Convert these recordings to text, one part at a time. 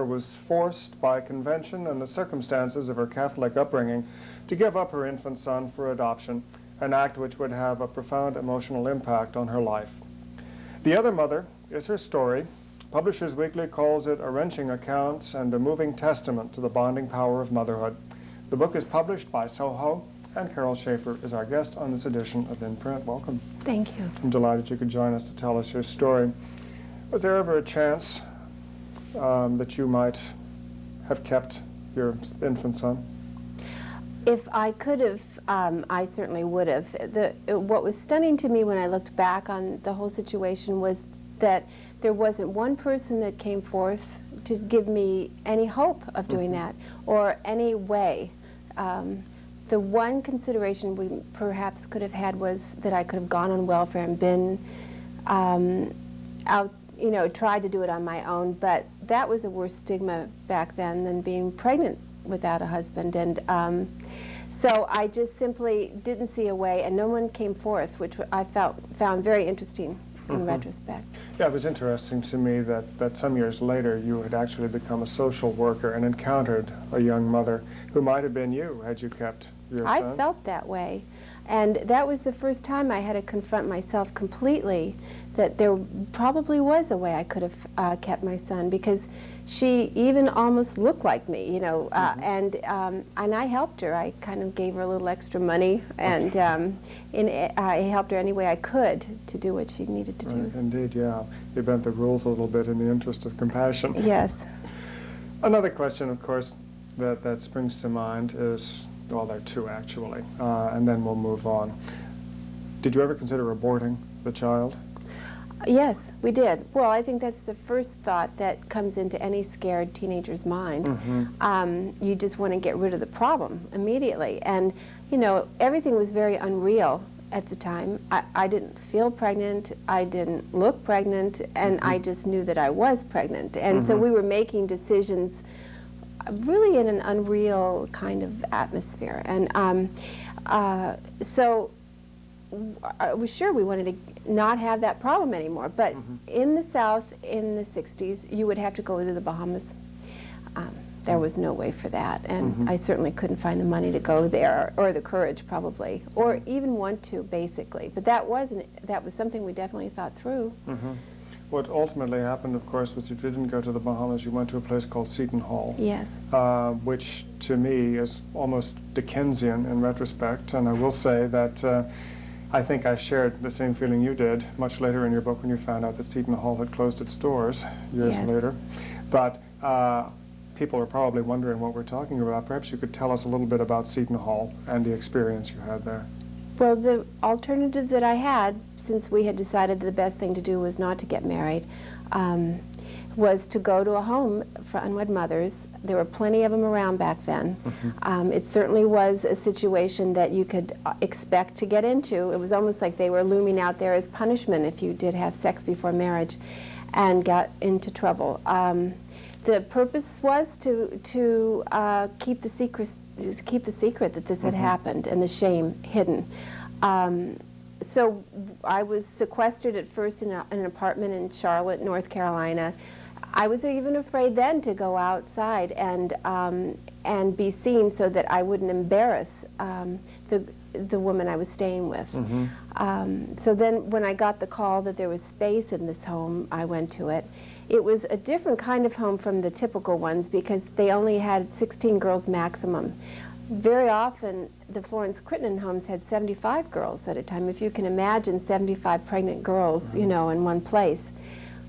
was forced by convention and the circumstances of her Catholic upbringing to give up her infant son for adoption, an act which would have a profound emotional impact on her life. The Other Mother is her story. Publishers Weekly calls it a wrenching account and a moving testament to the bonding power of motherhood. The book is published by Soho, and Carol Schaefer is our guest on this edition of In Print. Welcome. Thank you. I'm delighted you could join us to tell us your story. Was there ever a chance that you might have kept your infant son? If I could have, I certainly would have. What was stunning to me when I looked back on the whole situation was that there wasn't one person that came forth to give me any hope of doing that or any way. The one consideration we perhaps could have had was that I could have gone on welfare and been out, you know, tried to do it on my own, but that was a worse stigma back then than being pregnant without a husband. And so I just simply didn't see a way, and no one came forth, which I found very interesting in retrospect. Yeah, it was interesting to me that some years later you had actually become a social worker and encountered a young mother who might have been you had you kept your son. I felt that way. And that was the first time I had to confront myself completely that there probably was a way I could have kept my son, because she even almost looked like me, you know, and I helped her. I kind of gave her a little extra money, and I helped her any way I could to do what she needed to do. Indeed, yeah. You bent the rules a little bit in the interest of compassion. Yes. Another question, of course, that springs to mind is, well, there are two actually, and then we'll move on. Did you ever consider aborting the child? Yes, we did. Well, I think that's the first thought that comes into any scared teenager's mind. You just want to get rid of the problem immediately. And, you know, everything was very unreal at the time. I didn't feel pregnant, I didn't look pregnant, and I just knew that I was pregnant. And so we were making decisions really in an unreal kind of atmosphere. And so I was sure we wanted to not have that problem anymore. But in the South, in the 60s, you would have to go to the Bahamas. There was no way for that. And I certainly couldn't find the money to go there, or the courage probably, or even want to, basically. But that was something we definitely thought through. What ultimately happened, of course, was you didn't go to the Bahamas. You went to a place called Seton Hall. Yes. Which, to me, is almost Dickensian in retrospect. And I will say that I think I shared the same feeling you did much later in your book when you found out that Seton Hall had closed its doors years later. But people are probably wondering what we're talking about. Perhaps you could tell us a little bit about Seton Hall and the experience you had there. Well, the alternative that I had, since we had decided that the best thing to do was not to get married, was to go to a home for unwed mothers. There were plenty of them around back then. It certainly was a situation that you could expect to get into. It was almost like they were looming out there as punishment if you did have sex before marriage and got into trouble. The purpose was to keep the secret that this had happened and the shame hidden. So I was sequestered at first in an apartment in Charlotte, North Carolina. I was even afraid then to go outside and be seen so that I wouldn't embarrass the woman I was staying with. So then when I got the call that there was space in this home, I went to it. It was a different kind of home from the typical ones because they only had 16 girls maximum. Very often, the Florence Crittenden homes had 75 girls at a time. If you can imagine 75 pregnant girls, you know, in one place.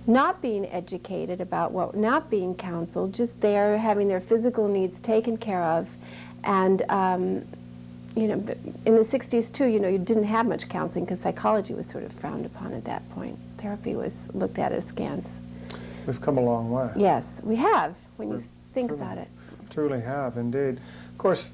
Not being educated about what, not being counseled, just there having their physical needs taken care of. And, you know, in the 60s too, you know, you didn't have much counseling because psychology was sort of frowned upon at that point. Therapy was looked at askance. We've come a long way. Yes, we have, when you think about it. Truly have, indeed. Of course,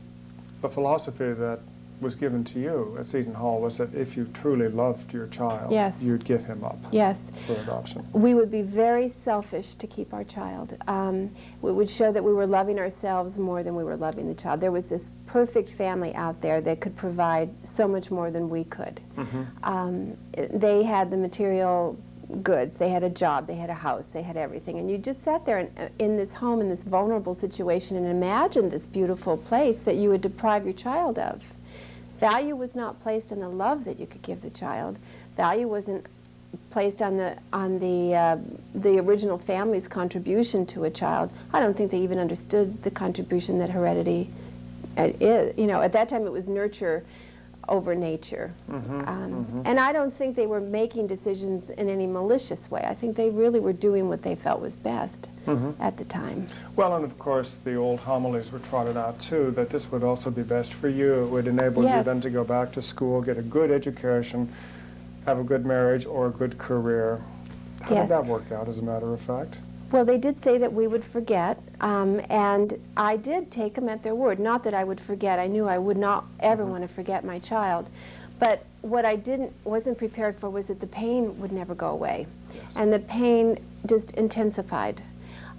the philosophy that was given to you at Seton Hall was that if you truly loved your child, you'd give him up for adoption. We would be very selfish to keep our child. It would show that we were loving ourselves more than we were loving the child. There was this perfect family out there that could provide so much more than we could. They had the material goods. They had a job, they had a house, they had everything. And you just sat there in this home, in this vulnerable situation, and imagined this beautiful place that you would deprive your child of. Value was not placed on the love that you could give the child. Value wasn't placed on the original family's contribution to a child. I don't think they even understood the contribution that heredity is. You know, at that time it was nurture over nature. And I don't think they were making decisions in any malicious way. I think they really were doing what they felt was best at the time. Well, and of course the old homilies were trotted out too, that this would also be best for you. It would enable you then to go back to school, get a good education, have a good marriage or a good career. How did that work out, as a matter of fact? Well, they did say that we would forget, and I did take them at their word. Not that I would forget. I knew I would not ever want to forget my child. But what I wasn't prepared for was that the pain would never go away. And the pain just intensified.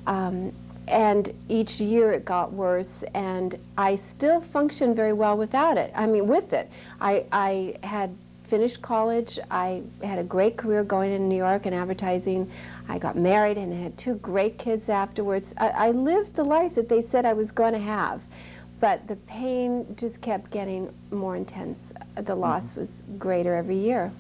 And each year it got worse, and I still functioned very well without it. I mean, with it. I had finished college. I had a great career going in New York in advertising. I got married and had 2 great kids afterwards. I lived the life that they said I was going to have, but the pain just kept getting more intense. The loss was greater every year.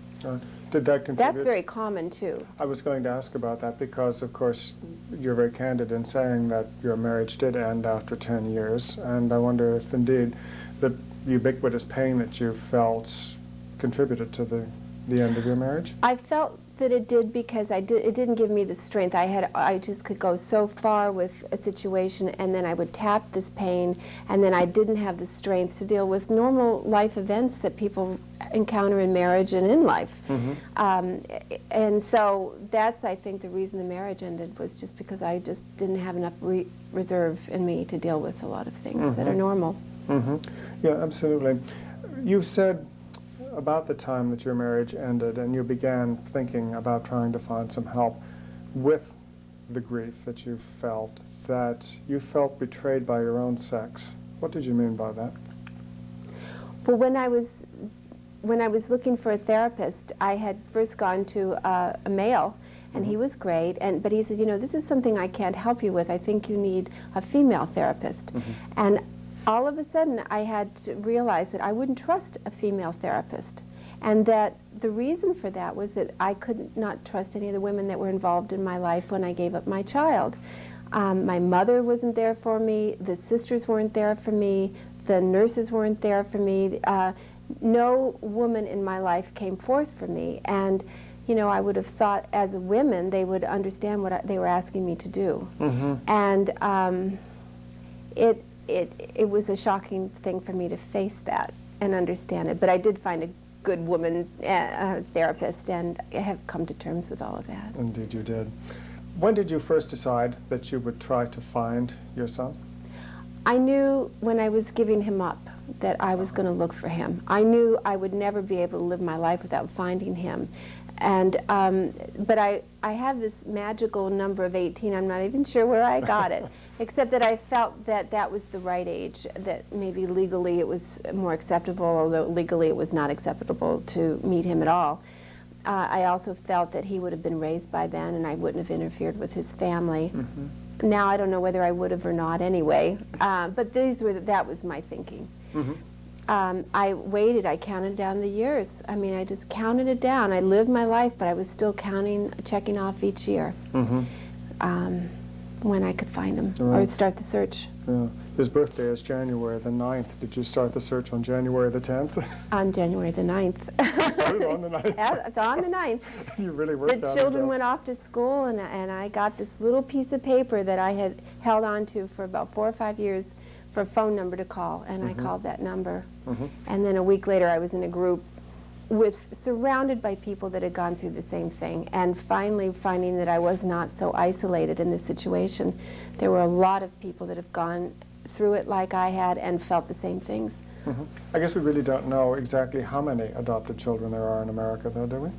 Did that contribute? That's very common too. I was going to ask about that because, of course, you're very candid in saying that your marriage did end after 10 years, and I wonder if indeed the ubiquitous pain that you felt contributed to the end of your marriage? I felt that it did because it didn't give me the strength. I just could go so far with a situation, and then I would tap this pain, and then I didn't have the strength to deal with normal life events that people encounter in marriage and in life. And so that's, I think, the reason the marriage ended, was just because I just didn't have enough reserve in me to deal with a lot of things that are normal. Yeah, absolutely. You said about the time that your marriage ended and you began thinking about trying to find some help with the grief that you felt, that you felt betrayed by your own sex. What did you mean by that? Well, when I was looking for a therapist, I had first gone to a male, and he was great, but he said, you know, this is something I can't help you with. I think you need a female therapist. And all of a sudden, I had to realize that I wouldn't trust a female therapist, and that the reason for that was that I could not trust any of the women that were involved in my life when I gave up my child. My mother wasn't there for me, the sisters weren't there for me, the nurses weren't there for me. No woman in my life came forth for me, and you know, I would have thought as women they would understand what they were asking me to do. And it was a shocking thing for me to face that and understand it. But I did find a good woman therapist, and I have come to terms with all of that. Indeed you did. When did you first decide that you would try to find your son? I knew when I was giving him up that I was going to look for him. I knew I would never be able to live my life without finding him. And but I have this magical number of 18. I'm not even sure where I got it, except that I felt that that was the right age, that maybe legally it was more acceptable, although legally it was not acceptable to meet him at all. I also felt that he would have been raised by then, and I wouldn't have interfered with his family. Now I don't know whether I would have or not anyway, but that was my thinking. I waited, I counted down the years. I mean, I just counted it down. I lived my life, but I was still checking off each year when I could find him or start the search. Yeah. His birthday is January the 9th. Did you start the search on January the 10th? On January the 9th. You started on the 9th? Yeah, on the 9th. You really worked The children went off to school, and I got this little piece of paper that I had held on to for about 4 or 5 years for a phone number to call, and I called that number. And then a week later I was in a group surrounded by people that had gone through the same thing, and finally finding that I was not so isolated in this situation. There were a lot of people that have gone through it like I had and felt the same things. I guess we really don't know exactly how many adopted children there are in America, though, do we?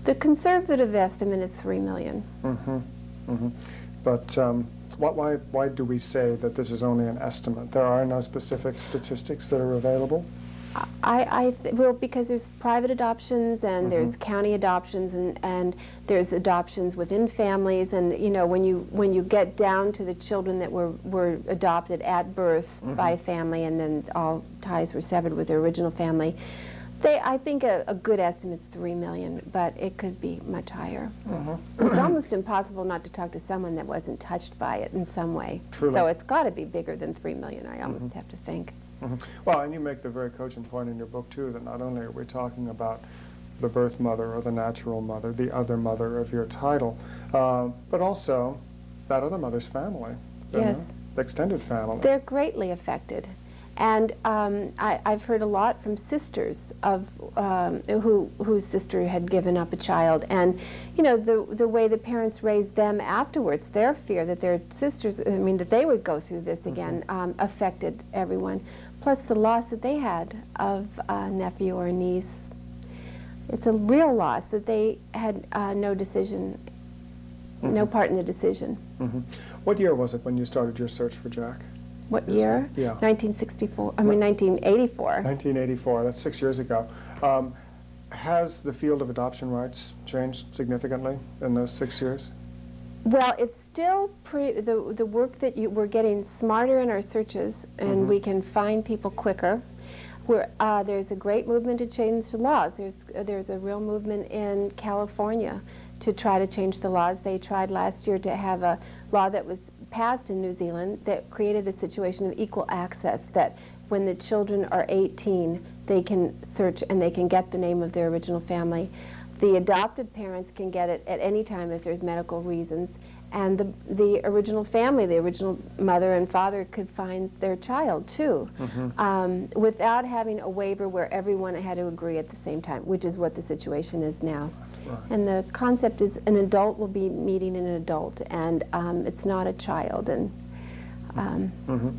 The conservative estimate is 3 million. But why do we say that this is only an estimate? There are no specific statistics that are available? Well, because there's private adoptions and there's county adoptions and there's adoptions within families, and you know, when you get down to the children that were adopted at birth by a family and then all ties were severed with their original family, I think a good estimate's 3 million, but it could be much higher. It's almost impossible not to talk to someone that wasn't touched by it in some way. Truly. So it's got to be bigger than 3 million, I almost have to think. Well, and you make the very cogent point in your book, too, that not only are we talking about the birth mother or the natural mother, the other mother of your title, but also that other mother's family. Yes. The extended family. They're greatly affected. And I've heard a lot from sisters of whose sister had given up a child, and you know, the way the parents raised them afterwards, their fear that their sisters, I mean, that they would go through this again, affected everyone. Plus the loss that they had of a nephew or a niece. It's a real loss that they had no decision, no part in the decision. What year was it when you started your search for Jack? What year? Yeah. 1964. I mean, 1984. 1984. That's 6 years ago. Has the field of adoption rights changed significantly in those 6 years? Well, it's still the work that we're getting smarter in our searches, and we can find people quicker. There's a great movement to change the laws. There's a real movement in California to try to change the laws. They tried last year to have a law that was passed in New Zealand that created a situation of equal access, that when the children are 18, they can search and they can get the name of their original family. The adopted parents can get it at any time if there's medical reasons, and the original family, the original mother and father, could find their child too, without having a waiver where everyone had to agree at the same time, which is what the situation is now. Right. And the concept is an adult will be meeting an adult, and it's not a child, and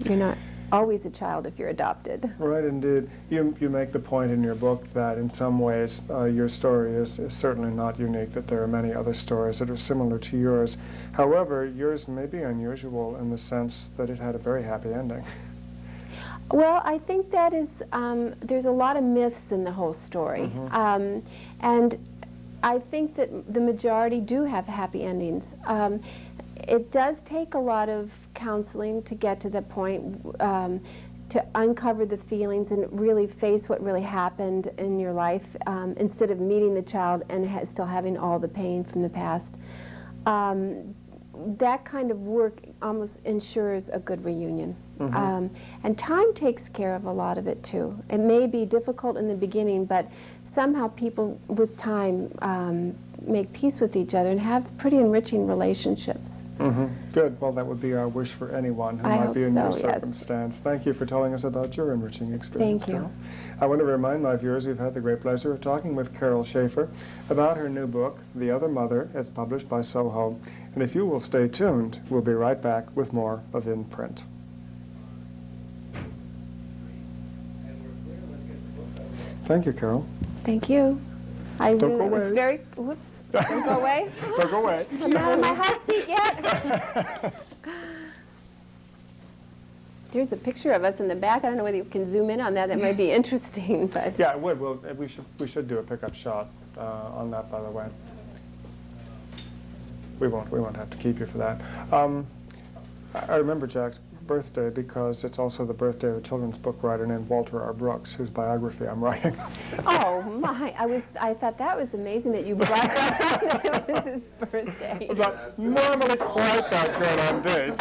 you're not always a child if you're adopted. Right, indeed. You make the point in your book that in some ways your story is certainly not unique, that there are many other stories that are similar to yours. However, yours may be unusual in the sense that it had a very happy ending. Well, I think that is, there's a lot of myths in the whole story. And I think that the majority do have happy endings. It does take a lot of counseling to get to the point, to uncover the feelings and really face what really happened in your life, instead of meeting the child and still having all the pain from the past. That kind of work almost ensures a good reunion. And time takes care of a lot of it too. It may be difficult in the beginning, but somehow people with time make peace with each other and have pretty enriching relationships. Good. Well, that would be our wish for anyone who might be in your circumstance. Thank you for telling us about your enriching experience, Thank you. Carol. I want to remind my viewers we've had the great pleasure of talking with Carol Schaefer about her new book, The Other Mother. It's published by Soho. And if you will stay tuned, we'll be right back with more of In Print. Thank you, Carol. Thank you. Don't go away. It's very, whoops. Don't go away. Don't go away. I'm not in my hot seat yet. There's a picture of us in the back. I don't know whether you can zoom in on that. That might be interesting, but Yeah, it would. We should do a pickup shot on that, by the way. We won't have to keep you for that. I remember Jack's birthday because it's also the birthday of a children's book writer named Walter R. Brooks, whose biography I'm writing. oh my! I thought that was amazing that you brought that up. It was his birthday. I'm not normally quite that good on dates.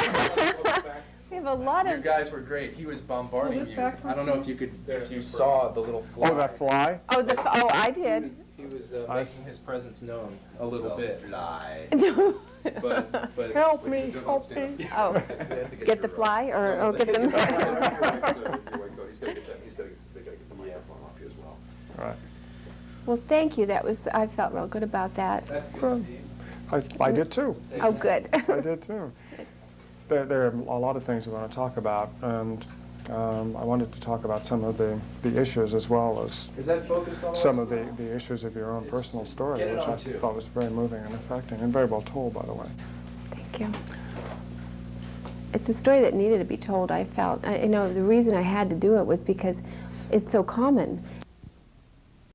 We have a lot You of. guys were great. He was bombarding you. I don't know if you saw the little fly. Oh, that fly? Oh, I did. He was making his presence known a little bit. Fly. But Help me, help me. Oh, get the fly or get them. He's got to get the microphone off you as well. All right. Well, thank you. I felt real good about that. That's good, Steve. I did too. Oh, good. I did too. There are a lot of things we want to talk about, and I wanted to talk about some of the issues as well as Is that focused on some of the issues of your own personal story, Get it which on, I too. thought was very moving and affecting, and very well told, by the way. Thank you. It's a story that needed to be told, I felt. I know the reason I had to do it was because it's so common.